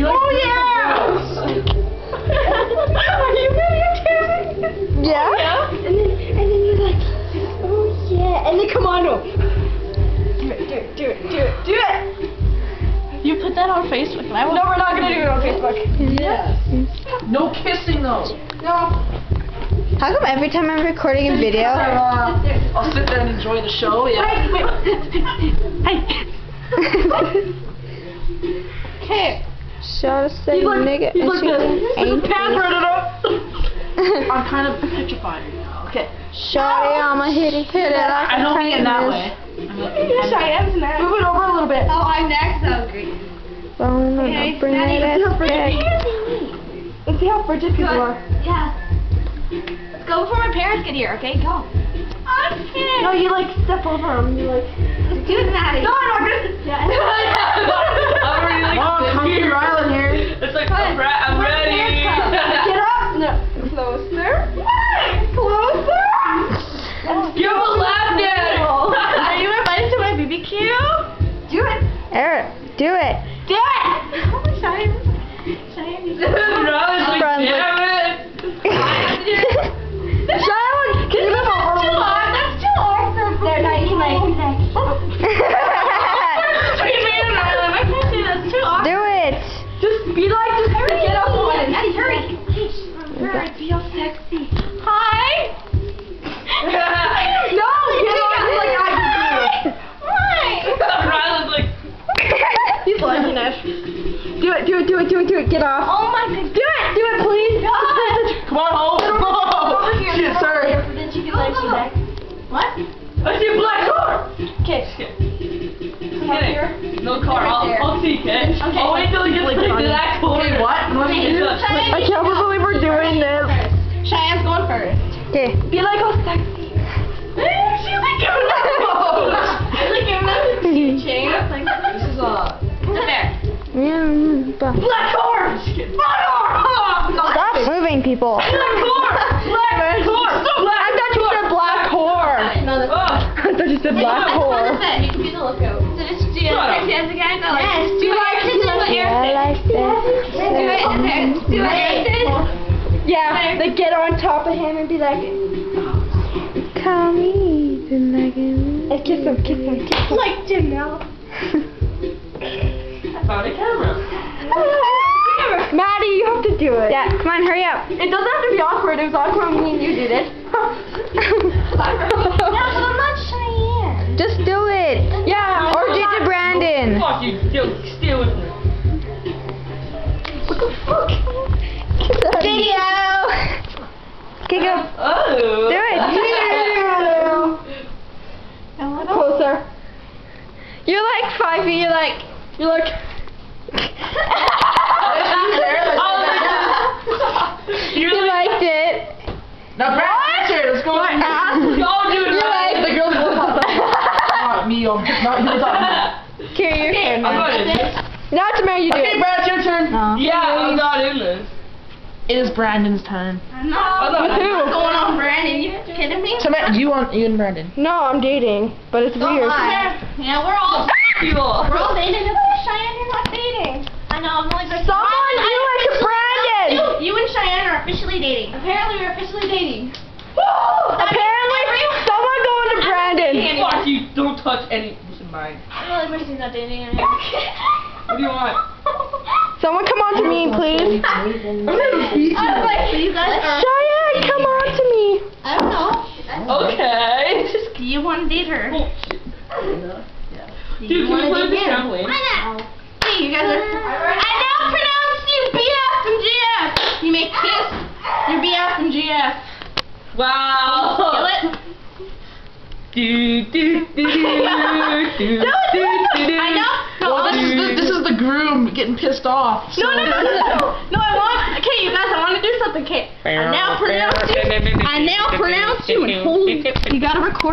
Oh yeah! Are you videotaping? Yeah? Oh, yeah? And then you're like, oh yeah, and then come on, no. Do it. You put that on Facebook and I will. No, we're not gonna do it on Facebook. Yes. No kissing though. No. How come every time I'm recording a video? I'll sit there and enjoy the show. Yeah. Okay. Shot a second nigga and she ain't I'm kind of petrified right now. Okay. Shorty, I'ma hit it like I don't mean it that way. Cheyenne's next. Move it over a little bit. Oh, I'm next. That was great. Bone on Okay, a bring Daddy, that ass back. Let's see how frigid people are. Yeah. Let's go before my parents get here, okay? Go. Okay. No, you like step over them. You like. Let's do it, Maddie. No, I'm not gonna. Yeah. Come on, comfy Rylan here. It's like, I'm ready. Get up. No. Closer. Closer. Give a lap dance. Are you invited to my BBQ? Do it. Eric, do it. Do it! Oh, Cheyenne. Rylan's like, Friendly. damn it. Cheyenne, can you move over? That's too long. That's too long for There, now you can like. Between me and Rylan, I can't do this. Too awkward. Do it. Just be like, just get up one. Maddie, hurry. Hurry, be all sexy. Hi. No, get on like I do. Hi. Rylan's like, He's liking it. Do it. Get off. Oh my goodness. Do it, please. God. Come on, home. Over here. Shit, sorry. Then she can like back. What? I see a black car. Okay. Come up here. No car. I'll see, okay? I'll wait till he gets to that corner. Hey, what? What do you do? I can't believe we're doing this. Cheyenne's going first. Okay. Be like, oh, sexy. She's like giving us a pose. She's like giving us a chain. Like, This is sit there. Black car. Stop moving, people. I thought you said black whore. No, that's I thought you said black whore. You can be the lookout. So just do it. Sexy as again. No, like, Yes, do it. Yeah, like Do it. Yeah, like get on top of him and be like, call me like and kiss him. Like Janelle. I found a camera. Maddie, you have to do it. Yeah, come on, hurry up. It doesn't have to be awkward. It was awkward when me and you did it. Yeah, but I'm not Cheyenne. Just do it. Yeah. Or do it to Brandon. Fuck you, steal with me. What the fuck? Video. Okay, go. Oh. Do it. Closer. You're like 5 feet. You're like. You liked it. Now, Brad, answer it. Let's go. Oh, dude. You like. The girls will talk. Not me. Not you talking. Here, your turn. I'm not in this. Now it's Mary, you do Okay, it. Brad, it's your turn. No. Yeah, I'm not in this. It is Brandon's turn. I'm not With who? going on Brandon. You kidding me? So, Matt, you and Brandon. No, I'm dating, but it's weird. Yeah, we're all People. dating. Cheyenne, you're not dating. I know, I'm only just Someone do it to Brandon! You and Cheyenne are officially dating. Apparently, we're officially dating. Apparently, someone going to Brandon. Fuck you, don't touch any. This is mine. Well, everybody's not dating anymore. What do you want? Someone come on to me, please. I was like, you guys are. Cheyenne, come on to me. I don't know. Okay. Do you want to date her? Oh, shit. Dude, can we play with the trampoline? Why not? Hey, you guys are. I now pronounce you BF and GF. You may kiss your BF and GF. Wow. Feel it? I know. No, Well, this is the groom getting pissed off. So. No, I want. Okay, you guys, I want to do something. Okay, I now pronounce you. I now pronounce you and hold. You gotta record.